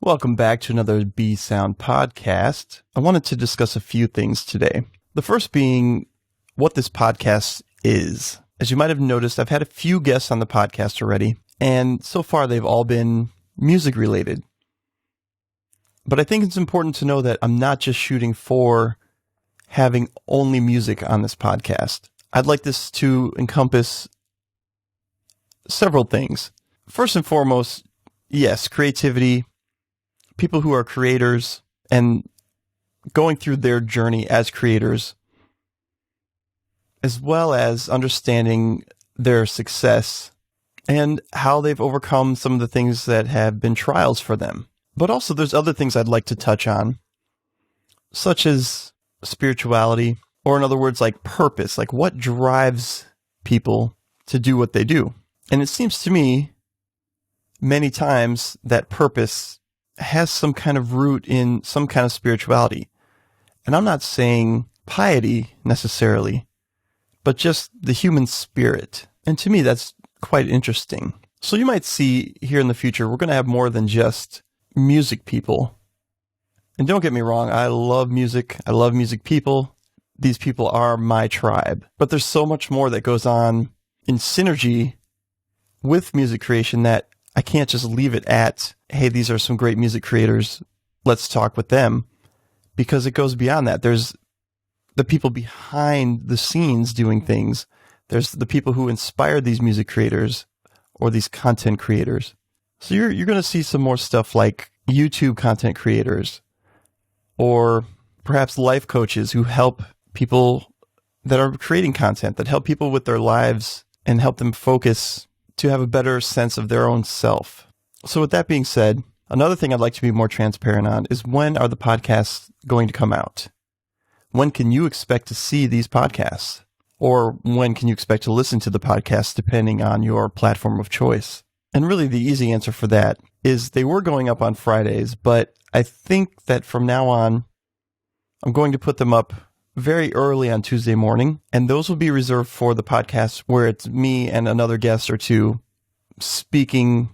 Welcome back to another B Sound podcast. I wanted to discuss a few things today. The first being what this podcast is. As you might have noticed, I've had a few guests on the podcast already, and so far they've all been music related. But I think it's important to know that I'm not just shooting for having only music on this podcast. I'd like this to encompass several things. First and foremost, yes, creativity, people who are creators and going through their journey as creators, as well as understanding their success and how they've overcome some of the things that have been trials for them. But also there's other things I'd like to touch on, such as spirituality, or in other words, like purpose, like what drives people to do what they do. And it seems to me many times that purpose has some kind of root in some kind of spirituality. And I'm not saying piety necessarily, but just the human spirit. And to me, that's quite interesting. So you might see here in the future, we're going to have more than just music people. And don't get me wrong, I love music. I love music people. These people are my tribe. But there's so much more that goes on in synergy with music creation that I can't just leave it at, hey, these are some great music creators, let's talk with them, because it goes beyond that. There's the people behind the scenes doing things. There's the people who inspired these music creators or these content creators. So you're going to see some more stuff like YouTube content creators or perhaps life coaches who help people that are creating content, that help people with their lives and help them focus to have a better sense of their own self. So with that being said, another thing I'd like to be more transparent on is when are the podcasts going to come out? When can you expect to see these podcasts? Or when can you expect to listen to the podcast depending on your platform of choice? And really the easy answer for that is they were going up on Fridays, but I think that from now on, I'm going to put them up very early on Tuesday morning, and those will be reserved for the podcast where it's me and another guest or two speaking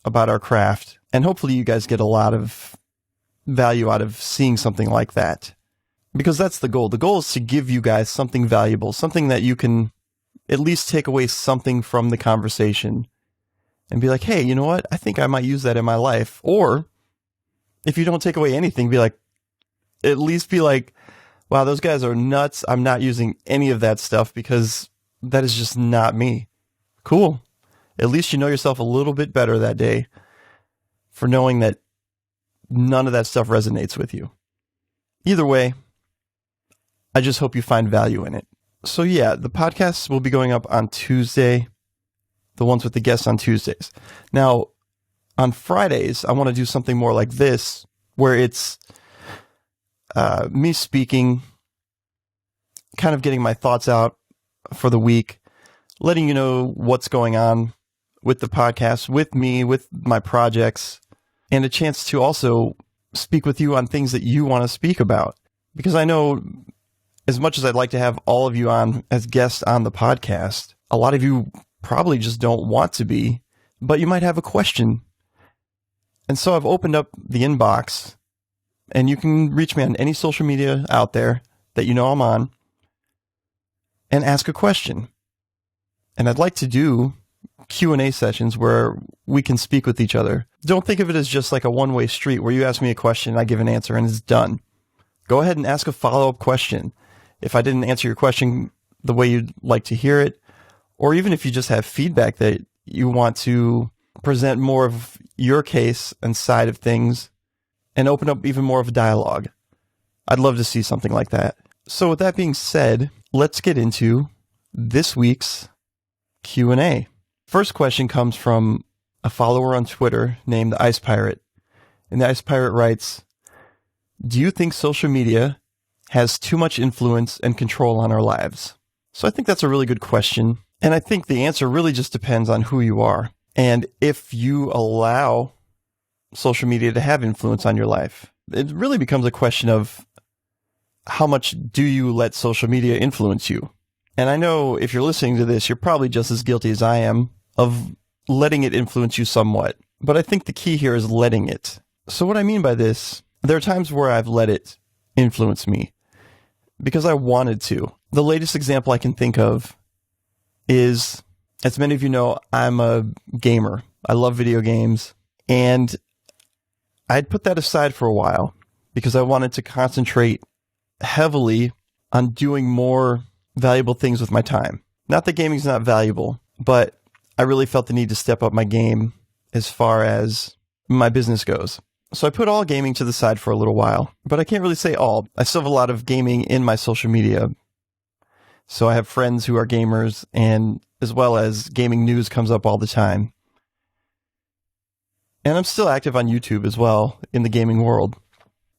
about our craft. And hopefully you guys get a lot of value out of seeing something like that, because that's the goal. The goal is to give you guys something valuable, something that you can at least take away something from the conversation and be like, hey, you know what? I think I might use that in my life. Or if you don't take away anything, at least be like, wow, those guys are nuts. I'm not using any of that stuff because that is just not me. Cool. At least you know yourself a little bit better that day for knowing that none of that stuff resonates with you. Either way, I just hope you find value in it. So yeah, the podcasts will be going up on Tuesday, the ones with the guests on Tuesdays. Now, on Fridays, I want to do something more like this, where it's me speaking, kind of getting my thoughts out for the week, letting you know what's going on with the podcast, with me, with my projects, and a chance to also speak with you on things that you want to speak about. Because I know as much as I'd like to have all of you on as guests on the podcast, a lot of you probably just don't want to be, but you might have a question. And so I've opened up the inbox. And you can reach me on any social media out there that you know I'm on and ask a question. And I'd like to do Q&A sessions where we can speak with each other. Don't think of it as just like a one-way street where you ask me a question, I give an answer, and it's done. Go ahead and ask a follow-up question. If I didn't answer your question the way you'd like to hear it, or even if you just have feedback that you want to present more of your case and side of things, and open up even more of a dialogue. I'd love to see something like that. So with that being said, let's get into this week's Q&A. First question comes from a follower on Twitter named the Ice Pirate. And the Ice Pirate writes, do you think social media has too much influence and control on our lives? So I think that's a really good question. And I think the answer really just depends on who you are. And if you allow social media to have influence on your life. It really becomes a question of how much do you let social media influence you? And I know if you're listening to this, you're probably just as guilty as I am of letting it influence you somewhat. But I think the key here is letting it. So what I mean by this, there are times where I've let it influence me because I wanted to. The latest example I can think of is, as many of you know, I'm a gamer. I love video games, and I'd put that aside for a while because I wanted to concentrate heavily on doing more valuable things with my time. Not that gaming's not valuable, but I really felt the need to step up my game as far as my business goes. So I put all gaming to the side for a little while, but I can't really say all. I still have a lot of gaming in my social media. So I have friends who are gamers, and as well as gaming news comes up all the time. And I'm still active on YouTube as well in the gaming world.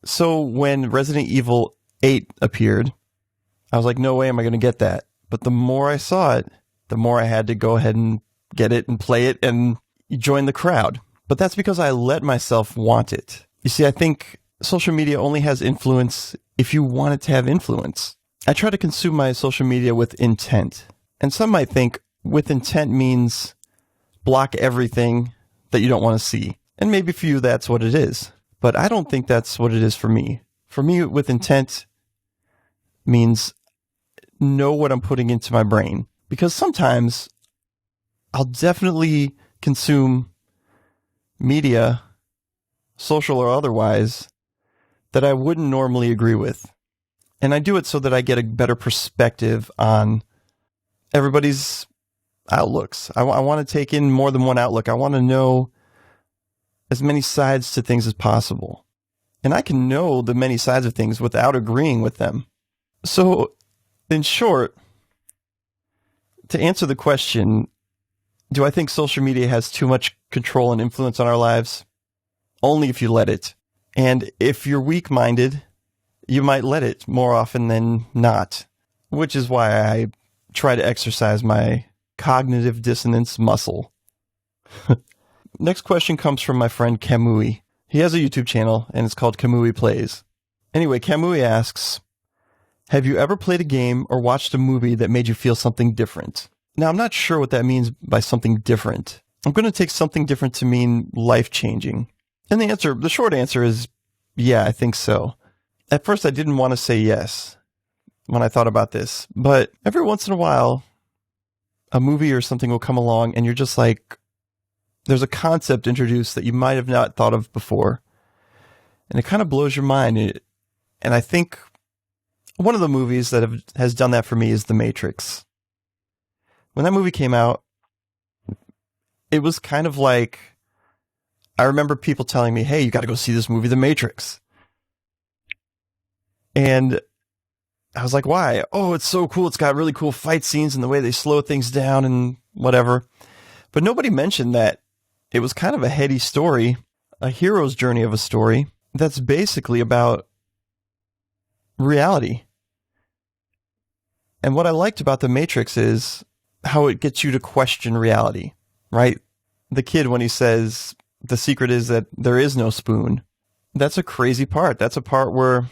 So when Resident Evil 8 appeared, I was like, no way am I going to get that. But the more I saw it, the more I had to go ahead and get it and play it and join the crowd. But that's because I let myself want it. You see, I think social media only has influence if you want it to have influence. I try to consume my social media with intent. And some might think with intent means block everything that you don't want to see. And maybe for you, that's what it is. But I don't think that's what it is for me. For me, with intent means know what I'm putting into my brain. Because sometimes I'll definitely consume media, social or otherwise, that I wouldn't normally agree with. And I do it so that I get a better perspective on everybody's outlooks. I want to take in more than one outlook. I want to know as many sides to things as possible. And I can know the many sides of things without agreeing with them. So, in short, to answer the question, do I think social media has too much control and influence on our lives? Only if you let it. And if you're weak-minded, you might let it more often than not, which is why I try to exercise my cognitive dissonance muscle. Next question comes from my friend Kamui. He has a YouTube channel, and it's called Kamui Plays. Anyway, Kamui asks, have you ever played a game or watched a movie that made you feel something different? Now, I'm not sure what that means by something different. I'm going to take something different to mean life-changing. And the short answer is, yeah, I think so. At first, I didn't want to say yes when I thought about this, but every once in a while, a movie or something will come along and you're just like, there's a concept introduced that you might have not thought of before. And it kind of blows your mind. And I think one of the movies that has done that for me is The Matrix. When that movie came out, it was kind of like, I remember people telling me, hey, you got to go see this movie, The Matrix. And I was like, why? Oh, it's so cool. It's got really cool fight scenes and the way they slow things down and whatever. But nobody mentioned that it was kind of a heady story, a hero's journey of a story that's basically about reality. And what I liked about The Matrix is how it gets you to question reality, right? The kid, when he says the secret is that there is no spoon, that's a crazy part. That's a part where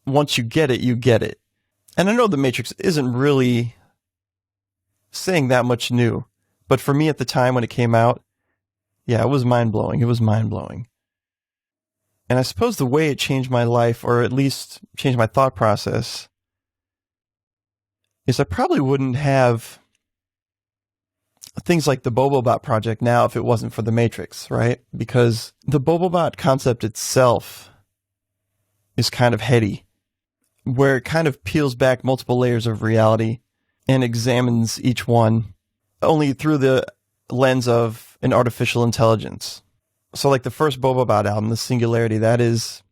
once you get it, you get it. And I know The Matrix isn't really saying that much new, but for me at the time when it came out, yeah, it was mind-blowing. It was mind-blowing. And I suppose the way it changed my life, or at least changed my thought process, is I probably wouldn't have things like the Bobobot project now if it wasn't for The Matrix, right? Because the Bobobot concept itself is kind of heady, where it kind of peels back multiple layers of reality and examines each one only through the lens of an artificial intelligence. So like the first Bobobot album, The Singularity, that is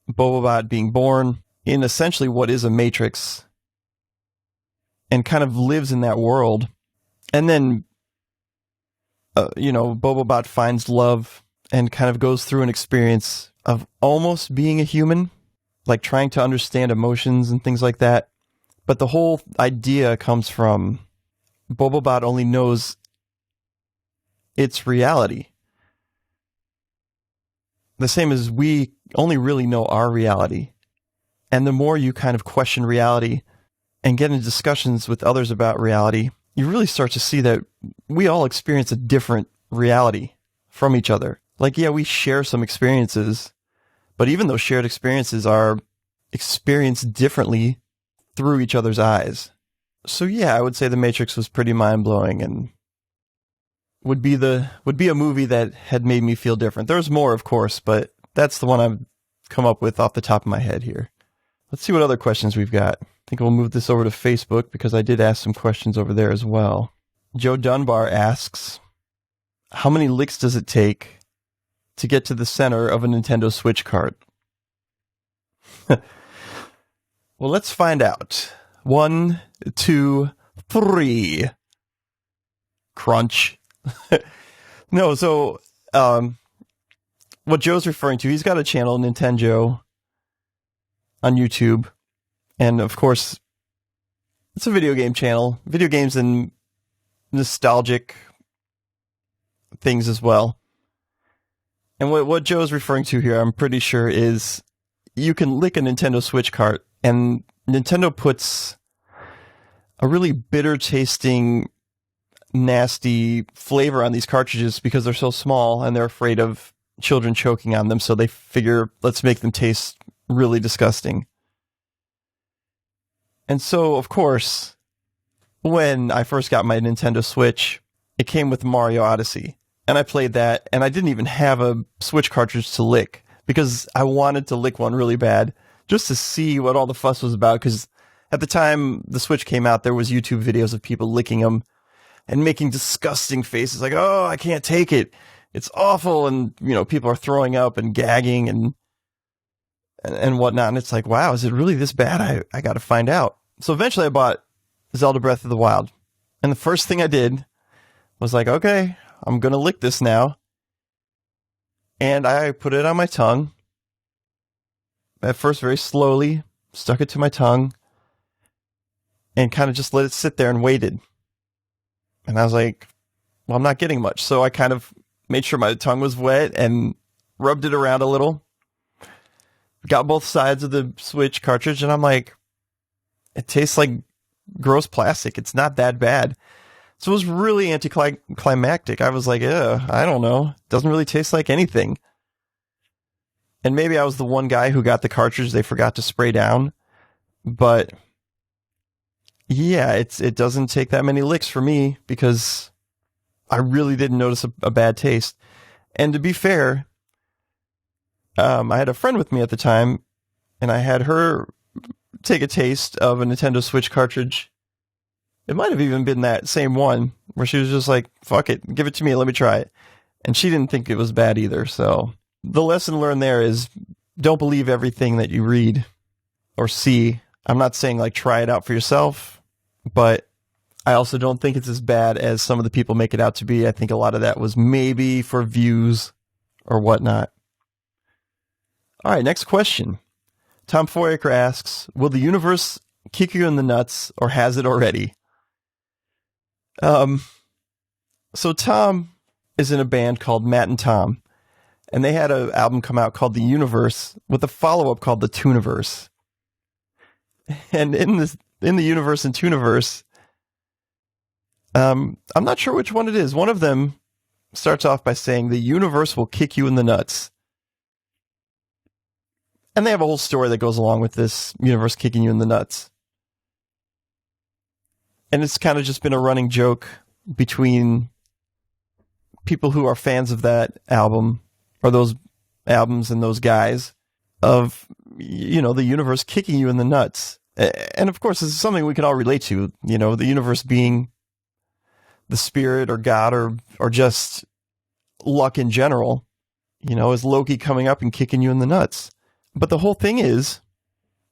Bobobot being born in essentially what is a matrix and kind of lives in that world. And then, Bobobot finds love and kind of goes through an experience of almost being a human, like trying to understand emotions and things like that. But the whole idea comes from Bobobot only knows its reality. The same as we only really know our reality. And the more you kind of question reality and get into discussions with others about reality, you really start to see that we all experience a different reality from each other. Like, yeah, we share some experiences, but even those shared experiences are experienced differently through each other's eyes. So yeah, I would say The Matrix was pretty mind-blowing and would be a movie that had made me feel different. There's more, of course, but that's the one I've come up with off the top of my head here. Let's see what other questions we've got. I think we'll move this over to Facebook because I did ask some questions over there as well. Joe Dunbar asks, how many licks does it take to get to the center of a Nintendo Switch cart? Well, let's find out. 1, 2, 3. Crunch. No, so what Joe's referring to, he's got a channel, Nintendo, on YouTube. And of course, it's a video game channel. Video games and nostalgic things as well. And what Joe's referring to here, I'm pretty sure, is you can lick a Nintendo Switch cart, and Nintendo puts a really bitter tasting, nasty flavor on these cartridges because they're so small and they're afraid of children choking on them. So they figure, let's make them taste really disgusting. And so, of course, when I first got my Nintendo Switch, it came with Mario Odyssey. And I played that, and I didn't even have a Switch cartridge to lick because I wanted to lick one really bad just to see what all the fuss was about. Because at the time the Switch came out, there was YouTube videos of people licking them and making disgusting faces like, oh, I can't take it. It's awful. And, you know, people are throwing up and gagging and whatnot. And it's like, wow, is it really this bad? I got to find out. So eventually I bought Zelda Breath of the Wild. And the first thing I did was like, okay, I'm going to lick this now. And I put it on my tongue. At first, very slowly, stuck it to my tongue. And kind of just let it sit there and waited. And I was like, well, I'm not getting much. So I kind of made sure my tongue was wet and rubbed it around a little. Got both sides of the Switch cartridge. And I'm like, it tastes like gross plastic. It's not that bad. So it was really anticlimactic. I was like, I don't know. Doesn't really taste like anything. And maybe I was the one guy who got the cartridge they forgot to spray down. But yeah, it doesn't take that many licks for me because I really didn't notice a bad taste. And to be fair, I had a friend with me at the time, and I had her take a taste of a Nintendo Switch cartridge. It might have even been that same one where she was just like, fuck it, give it to me, let me try it. And she didn't think it was bad either. So the lesson learned there is don't believe everything that you read or see. I'm not saying like try it out for yourself, but I also don't think it's as bad as some of the people make it out to be. I think a lot of that was maybe for views or whatnot. All right, next question. Tom Foyaker asks, will the universe kick you in the nuts or has it already? So Tom is in a band called Matt and Tom, and they had an album come out called The Universe with a follow-up called The Tooniverse. And in the Universe and Tooniverse, I'm not sure which one it is. One of them starts off by saying the universe will kick you in the nuts. And they have a whole story that goes along with this universe kicking you in the nuts. And it's kind of just been a running joke between people who are fans of that album or those albums and those guys of, you know, the universe kicking you in the nuts. And of course, this is something we can all relate to, you know, the universe being the spirit or God or just luck in general, you know, is Loki coming up and kicking you in the nuts. But the whole thing is,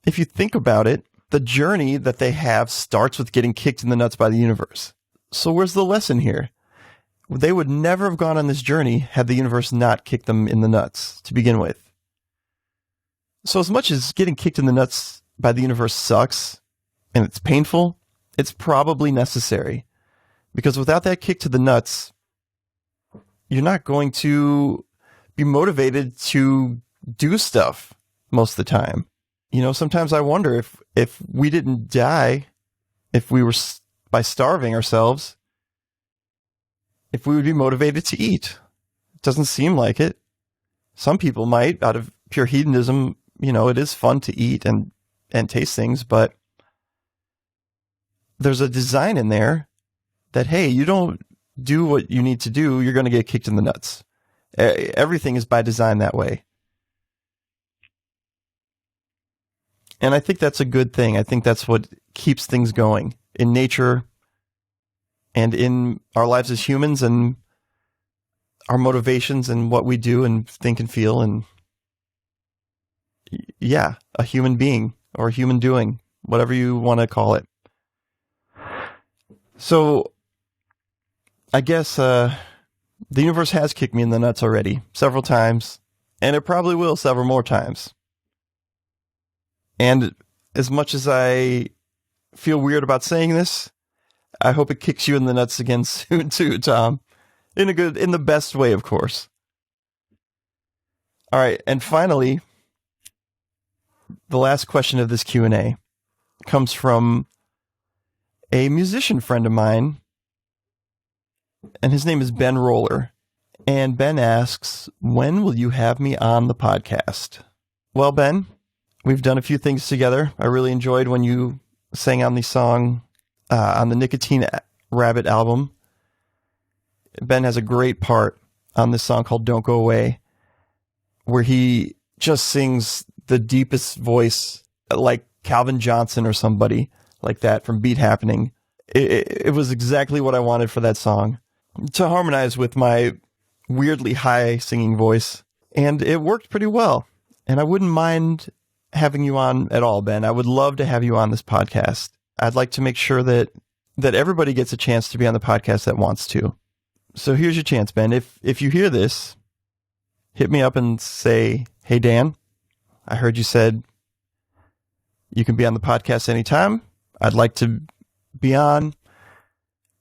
if you think about it, the journey that they have starts with getting kicked in the nuts by the universe. So where's the lesson here? They would never have gone on this journey had the universe not kicked them in the nuts to begin with. So as much as getting kicked in the nuts by the universe sucks and it's painful, it's probably necessary. Because without that kick to the nuts, you're not going to be motivated to do stuff most of the time. You know, sometimes I wonder if we didn't die, if we were by starving ourselves, if we would be motivated to eat, Doesn't seem like it. Some people might, out of pure hedonism. It is fun to eat and taste things, but there's a design in there that, hey, you don't do what you need to do, you're going to get kicked in the nuts. Everything is by design that way. And I think that's a good thing. I think that's what keeps things going in nature and in our lives as humans and our motivations and what we do and think and feel and, yeah, a human being or a human doing, whatever you want to call it. So I guess the universe has kicked me in the nuts already several times, and it probably will several more times. And as much as I feel weird about saying this, I hope it kicks you in the nuts again soon too, Tom. In the best way, of course. All right, and finally, the last question of this Q&A comes from a musician friend of mine, and his name is Ben Roller. And Ben asks, when will you have me on the podcast? Well, Ben, we've done a few things together. I really enjoyed when you sang on the song on the Nicotine Rabbit album. Ben has a great part on this song called Don't Go Away, where he just sings the deepest voice, like Calvin Johnson or somebody like that from Beat Happening. It was exactly what I wanted for that song, to harmonize with my weirdly high singing voice. And it worked pretty well. And I wouldn't mind having you on at all, Ben. I would love to have you on this podcast. I'd like to make sure that everybody gets a chance to be on the podcast that wants to. So here's your chance, Ben. If you hear this, hit me up and say, hey, Dan, I heard you said you can be on the podcast anytime. I'd like to be on,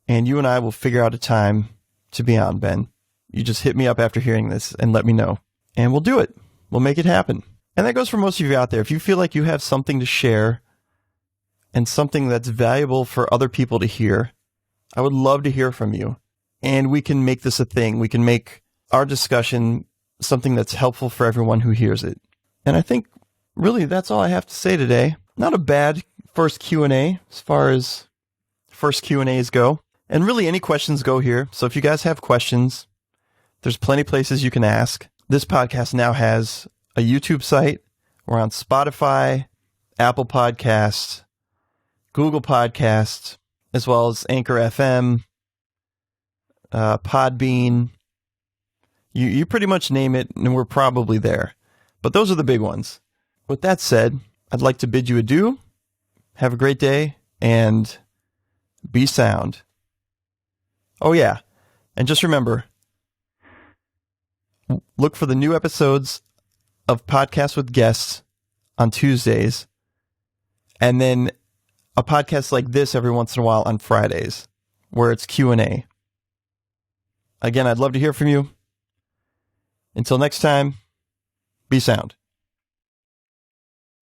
and you and I will figure out a time to be on, Ben. You just hit me up after hearing this and let me know, and we'll do it. We'll make it happen. And that goes for most of you out there. If you feel like you have something to share and something that's valuable for other people to hear, I would love to hear from you. And we can make this a thing. We can make our discussion something that's helpful for everyone who hears it. And I think really that's all I have to say today. Not a bad first Q&A as far as first Q&As go. And really any questions go here. So if you guys have questions, there's plenty of places you can ask. This podcast now has a YouTube site. We're on Spotify, Apple Podcasts, Google Podcasts, as well as Anchor FM, Podbean. You pretty much name it, and we're probably there. But those are the big ones. With that said, I'd like to bid you adieu. Have a great day, and be sound. Oh, yeah. And just remember, look for the new episodes of Podcasts with Guests on Tuesdays, and then a podcast like this every once in a while on Fridays, where it's Q&A. Again, I'd love to hear from you. Until next time, be sound.